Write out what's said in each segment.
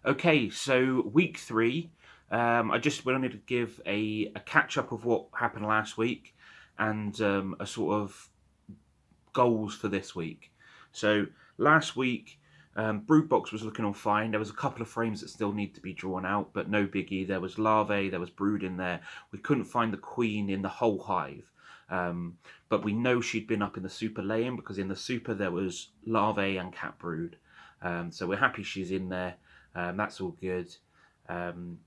Okay, so week three. I just wanted to give a catch up of what happened last week and a sort of goals for this week. So last week, brood box was looking all fine. There was a couple of frames that still need to be drawn out, but no biggie. There was larvae, there was brood in there. We couldn't find the queen in the whole hive. But we know she'd been up in the super laying because in the super there was larvae and cat brood. So we're happy she's in there. That's all good. Um,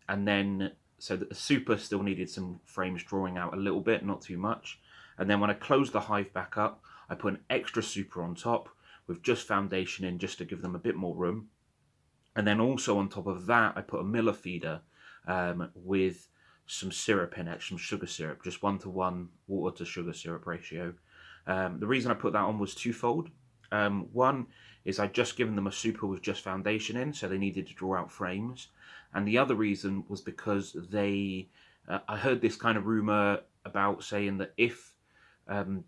and then so the super still needed some frames drawing out a little bit, not too much. And then when I closed the hive back up, I put an extra super on top with just foundation in just to give them a bit more room. And then also on top of that, I put a Miller feeder with some syrup in it, some sugar syrup, just 1-to-1 water to sugar syrup ratio. The reason I put that on was twofold. One is I'd just given them a super with just foundation in, so they needed to draw out frames. And the other reason was because I heard this kind of rumor about saying that if um,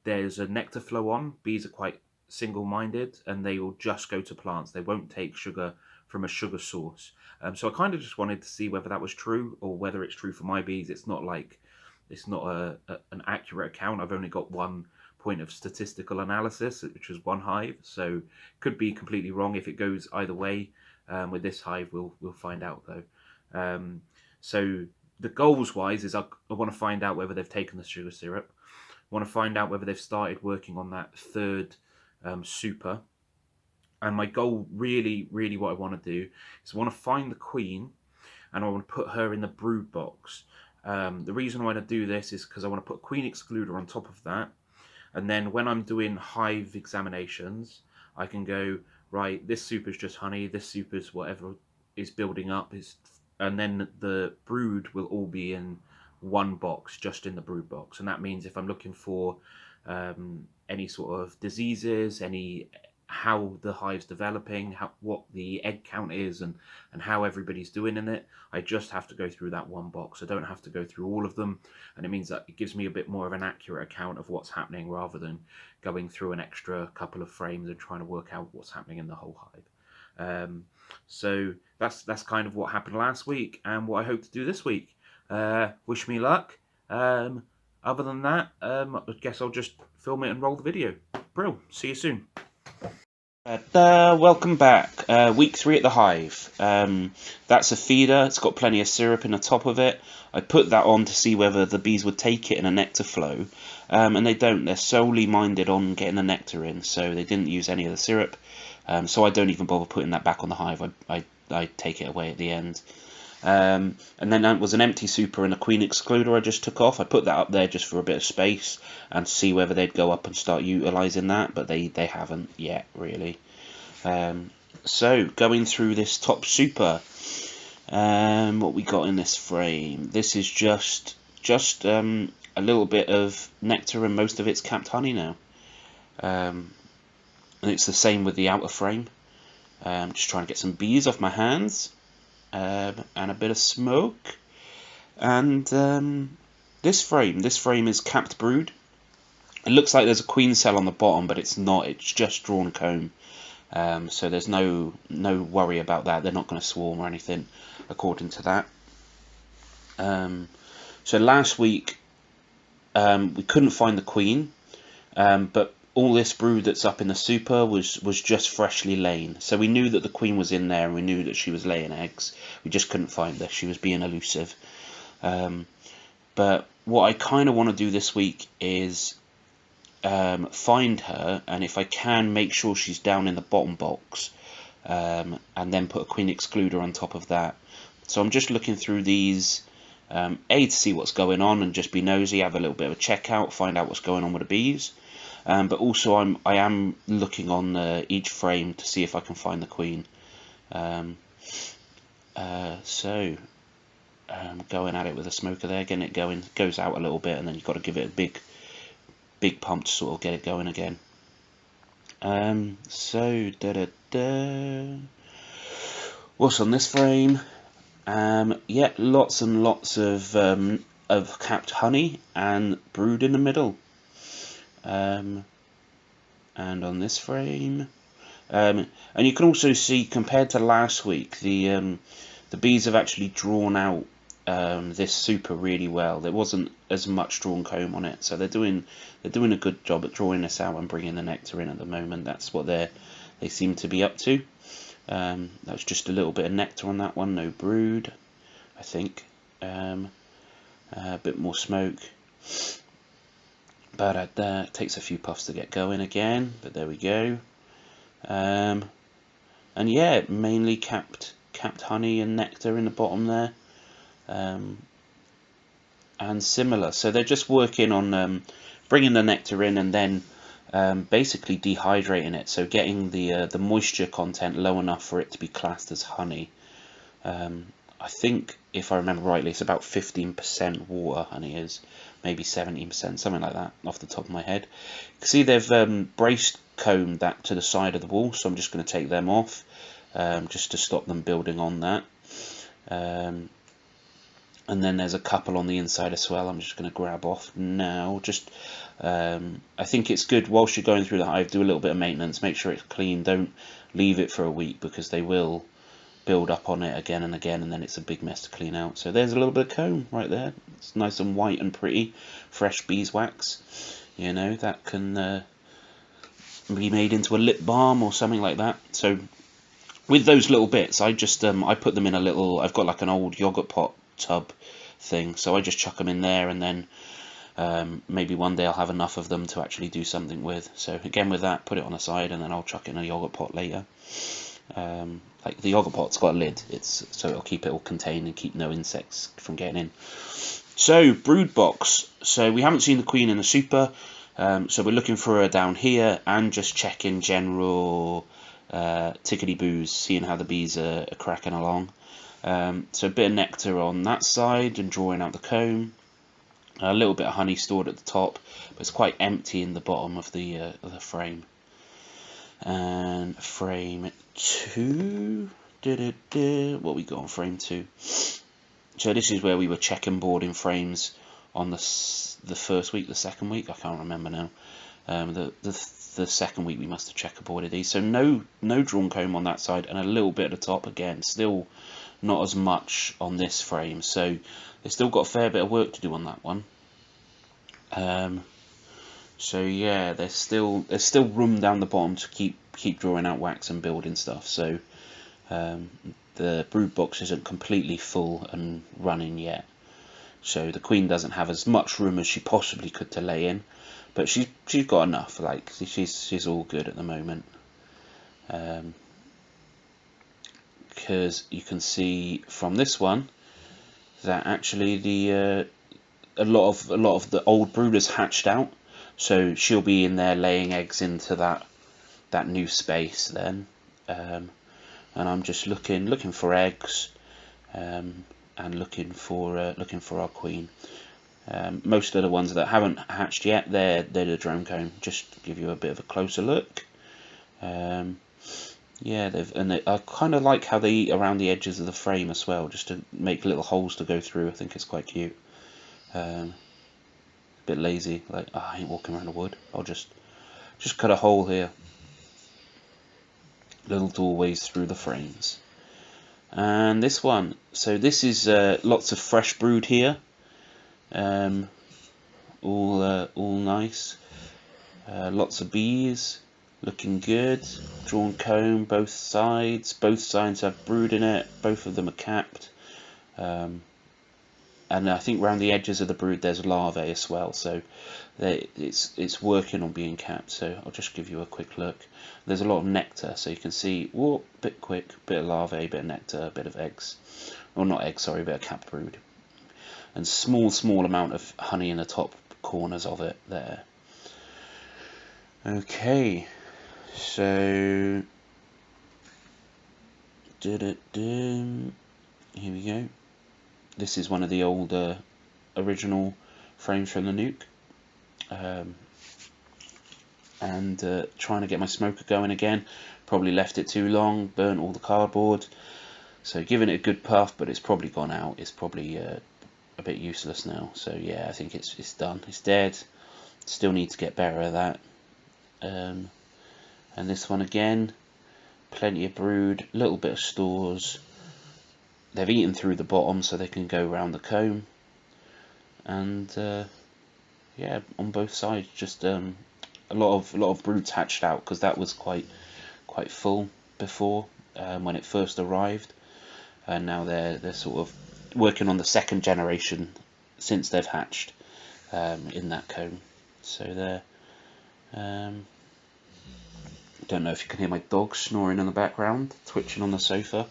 there's a nectar flow on, bees are quite single minded and they will just go to plants. They won't take sugar from a sugar source. So I kind of just wanted to see whether that was true or whether it's true for my bees. It's not an accurate account. I've only got one point of statistical analysis, which was one hive. So could be completely wrong if it goes either way. With this hive, we'll find out though. So the goals wise is I want to find out whether they've taken the sugar syrup. I want to find out whether they've started working on that third super. And my goal, really, really, what I want to do is I want to find the queen and I want to put her in the brood box. The reason I want to do this is because I want to put a queen excluder on top of that. And then when I'm doing hive examinations, I can go, right, this super's just honey, this super's whatever is building up, and then the brood will all be in one box, just in the brood box. And that means if I'm looking for any sort of diseases, any how the hive's developing, what the egg count is, and how everybody's doing in it, I just have to go through that one box. I don't have to go through all of them, and it means that it gives me a bit more of an accurate account of what's happening rather than going through an extra couple of frames and trying to work out what's happening in the whole hive. So that's kind of what happened last week and what I hope to do this week. Wish me luck. Other than that, I guess I'll just film it and roll the video. Brill. See you soon. Welcome back. Week three at the hive. That's a feeder. It's got plenty of syrup in the top of it. I put that on to see whether the bees would take it in a nectar flow, and they don't. They're solely minded on getting the nectar in, so they didn't use any of the syrup. So I don't even bother putting that back on the hive. I take it away at the end. And then that was an empty super and a queen excluder I just took off. I put that up there just for a bit of space and see whether they'd go up and start utilising that, but they haven't yet, really. So, going through this top super, what we got in this frame. This is just a little bit of nectar and most of it's capped honey now. And it's the same with the outer frame. Just trying to get some bees off my hands. And a bit of smoke. And this frame is capped brood. It looks like there's a queen cell on the bottom, but it's not. It's just drawn comb. So there's no worry about that. They're not going to swarm or anything, according to that. So last week we couldn't find the queen, but all this brood that's up in the super was just freshly laid. So we knew that the queen was in there and we knew that she was laying eggs. We just couldn't find her. She was being elusive. But what I kind of want to do this week is find her, and if I can, make sure she's down in the bottom box, and then put a queen excluder on top of that. So I'm just looking through these, to see what's going on and just be nosy, have a little bit of a check out, find out what's going on with the bees. But also I am looking on each frame to see if I can find the queen. So going at it with a smoker there, getting it going. Goes out a little bit, and then you've got to give it a big pump to sort of get it going again. So what's on this frame? Yeah, lots and lots of capped honey and brood in the middle. And on this frame, And you can also see, compared to last week, the bees have actually drawn out this super really well. There wasn't as much drawn comb on it, so they're doing a good job at drawing this out and bringing the nectar in at the moment. That's what they seem to be up to. That's just a little bit of nectar on that one, no brood, I think. A bit more smoke, but it takes a few puffs to get going again. But there we go. And yeah, mainly capped honey and nectar in the bottom there, and similar. So they're just working on bringing the nectar in and then basically dehydrating it, so getting the moisture content low enough for it to be classed as honey. I think, if I remember rightly, it's about 15% water, honey is, maybe 17%, something like that, off the top of my head. You can see they've braced combed that to the side of the wall, so I'm just going to take them off, just to stop them building on that. And then there's a couple on the inside as well. I'm just going to grab off now. I think it's good, whilst you're going through the hive, do a little bit of maintenance, make sure it's clean, don't leave it for a week, because they will build up on it again and again, and then it's a big mess to clean out. So there's a little bit of comb right there. It's nice and white and pretty, fresh beeswax. You know, that can be made into a lip balm or something like that. So with those little bits, I just I put them in a little, I've got like an old yogurt pot tub thing, so I just chuck them in there, and then maybe one day I'll have enough of them to actually do something with. So again, with that, put it on a side, and then I'll chuck it in a yogurt pot later. Like the yogurt pot's got a lid, so it'll keep it all contained and keep no insects from getting in. So brood box. So we haven't seen the queen in the super, so we're looking for her down here and just checking general tickety boos, seeing how the bees are cracking along. So a bit of nectar on that side and drawing out the comb. A little bit of honey stored at the top, but it's quite empty in the bottom of the frame. And frame 2, what we got on frame 2? So this is where we were checking boarding frames on the first week, the second week, I can't remember now. The second week we must have checkerboarded these. So no drawn comb on that side, and a little bit at the top again. Still not as much on this frame, so they've still got a fair bit of work to do on that one. So yeah, there's still room down the bottom to keep drawing out wax and building stuff. So the brood box isn't completely full and running yet. So the queen doesn't have as much room as she possibly could to lay in, but she's got enough. Like she's all good at the moment. Because you can see from this one that actually a lot of the old brooders hatched out. So she'll be in there laying eggs into that new space then, and I'm just looking for eggs, and looking for our queen. Most of the ones that haven't hatched yet, they're the drone comb. Just to give you a bit of a closer look. Yeah, I kind of like how they eat around the edges of the frame as well, just to make little holes to go through. I think it's quite cute. Bit lazy, like I ain't walking around the wood. I'll just cut a hole here. Little doorways through the frames. And this one, so this is lots of fresh brood here. All nice. Lots of bees, looking good. Drawn comb both sides. Both sides have brood in it. Both of them are capped. And I think around the edges of the brood there's larvae as well, so it's working on being capped. So I'll just give you a quick look. There's a lot of nectar, so you can see, whoa, bit quick, bit of larvae, bit of nectar, a bit of eggs, or not eggs, sorry, a bit of capped brood, and small amount of honey in the top corners of it there. Okay, so here we go. This is one of the older original frames from the nuke, and trying to get my smoker going again. Probably left it too long, burnt all the cardboard, so giving it a good puff, but it's probably gone out. It's probably a bit useless now. So yeah, I think it's done. It's dead. Still need to get better at that. And this one again, plenty of brood, little bit of stores. They've eaten through the bottom so they can go around the comb, and yeah, on both sides just a lot of broods hatched out, because that was quite full before when it first arrived, and now they're sort of working on the second generation since they've hatched in that comb. So they're don't know if you can hear my dog snoring in the background, twitching on the sofa.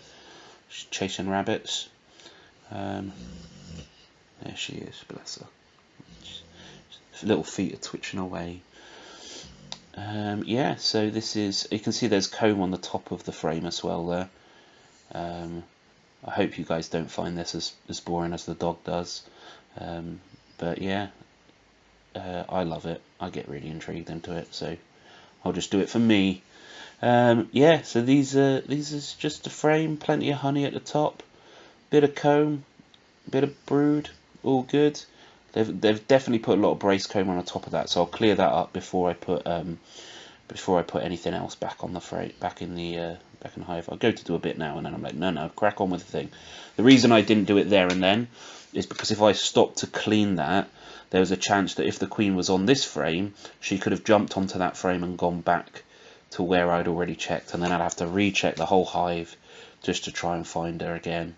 She's chasing rabbits. There she is, bless her. Little feet are twitching away. Yeah, so this is, you can see there's comb on the top of the frame as well there. I hope you guys don't find this as boring as the dog does. But yeah, I love it. I get really intrigued into it, so I'll just do it for me. Yeah, so these is just a frame, plenty of honey at the top, bit of comb, bit of brood, all good. They've definitely put a lot of brace comb on the top of that, so I'll clear that up before I put anything else back on the frame, back in the hive. I'll go to do a bit now, and then I'm like, no, crack on with the thing. The reason I didn't do it there and then is because if I stopped to clean that, there was a chance that if the queen was on this frame, she could have jumped onto that frame and gone back to where I'd already checked, and then I'd have to recheck the whole hive just to try and find her again.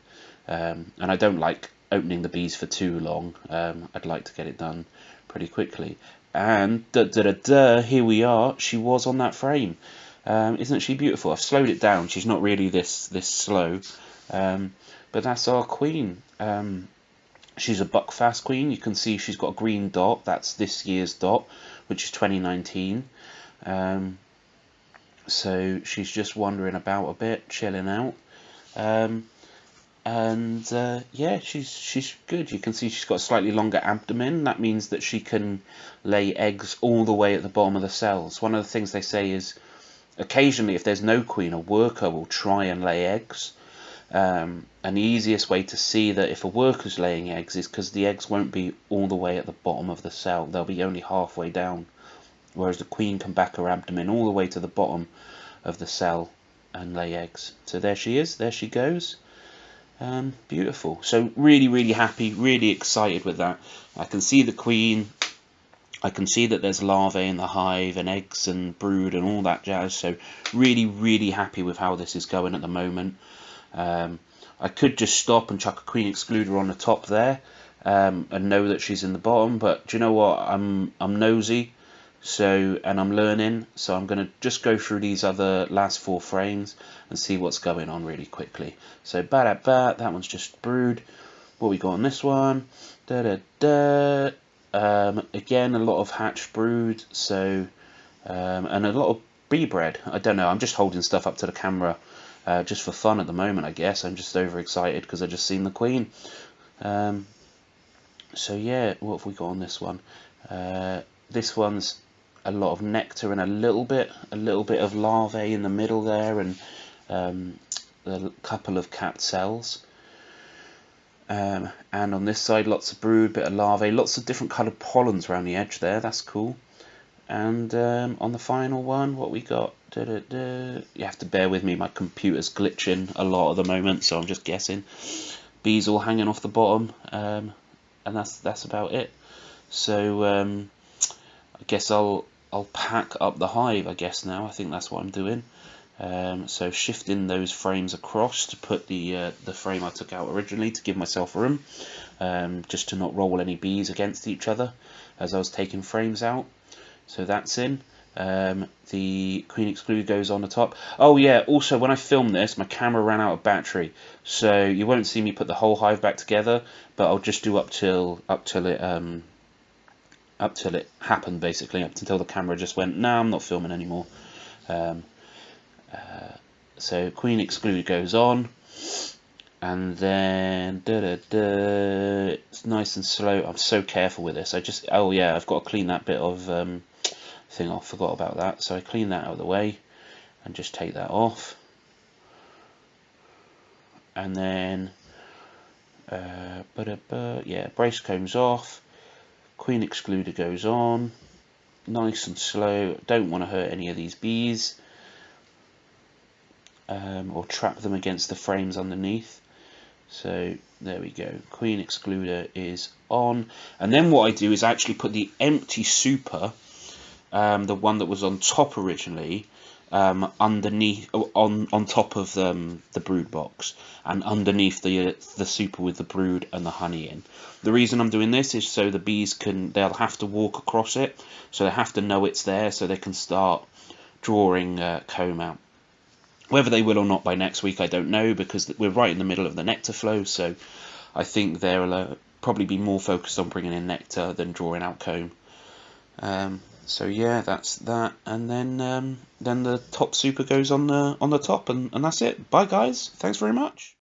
And I don't like opening the bees for too long. I'd like to get it done pretty quickly. And here we are. She was on that frame. Isn't she beautiful? I've slowed it down. She's not really this slow, but that's our queen. She's a buckfast queen. You can see she's got a green dot. That's this year's dot, which is 2019. So she's just wandering about a bit, chilling out, and yeah, she's good. You can see she's got a slightly longer abdomen. That means that she can lay eggs all the way at the bottom of the cells. One of the things they say is occasionally, if there's no queen, a worker will try and lay eggs. And the easiest way to see that if a worker's laying eggs is because the eggs won't be all the way at the bottom of the cell. They'll be only halfway down. Whereas the queen can back her abdomen all the way to the bottom of the cell and lay eggs. So there she is, there she goes. Beautiful. So really happy, really excited with that. I can see the queen. I can see that there's larvae in the hive and eggs and brood and all that jazz. So really happy with how this is going at the moment. I could just stop and chuck a queen excluder on the top there and know that she's in the bottom. But do you know what? I'm nosy. So, and I'm learning, so I'm going to just go through these other last 4 frames and see what's going on really quickly. So, that one's just brood. What we got on this one? Again, a lot of hatched brood, so, and a lot of bee bread. I don't know, I'm just holding stuff up to the camera just for fun at the moment, I guess. I'm just overexcited because I just seen the queen. So, yeah, what have we got on this one? This one's a lot of nectar and a little bit of larvae in the middle there, and a couple of capped cells. And on this side, lots of brood, bit of larvae, lots of different coloured pollens around the edge there. That's cool. And on the final one, what we got? You have to bear with me. My computer's glitching a lot at the moment, so I'm just guessing. Bees all hanging off the bottom, and that's about it. So I guess I'll pack up the hive, I guess now. I think that's what I'm doing. So shifting those frames across to put the frame I took out originally to give myself room, just to not roll any bees against each other as I was taking frames out. So that's in. The queen excluder goes on the top. Oh yeah, also when I filmed this, my camera ran out of battery, so you won't see me put the whole hive back together, but I'll just do up till it happened, basically, up until the camera just went, no, I'm not filming anymore. So queen exclude goes on, and then it's nice and slow. I'm so careful with this. Oh yeah, I've got to clean that bit of thing off. Forgot about that. So I clean that out of the way and just take that off, and then yeah, brace combs off. Queen excluder goes on, nice and slow. Don't want to hurt any of these bees. or trap them against the frames underneath. So there we go, queen excluder is on. And then what I do is actually put the empty super, the one that was on top originally, underneath, on top of the brood box, and underneath the super with the brood and the honey in. The reason I'm doing this is so the bees they'll have to walk across it, so they have to know it's there, so they can start drawing comb out. Whether they will or not by next week, I don't know, because we're right in the middle of the nectar flow, so I think they'll probably be more focused on bringing in nectar than drawing out comb. So yeah, that's that, and then the top super goes on the top, and that's it. Bye guys, thanks very much.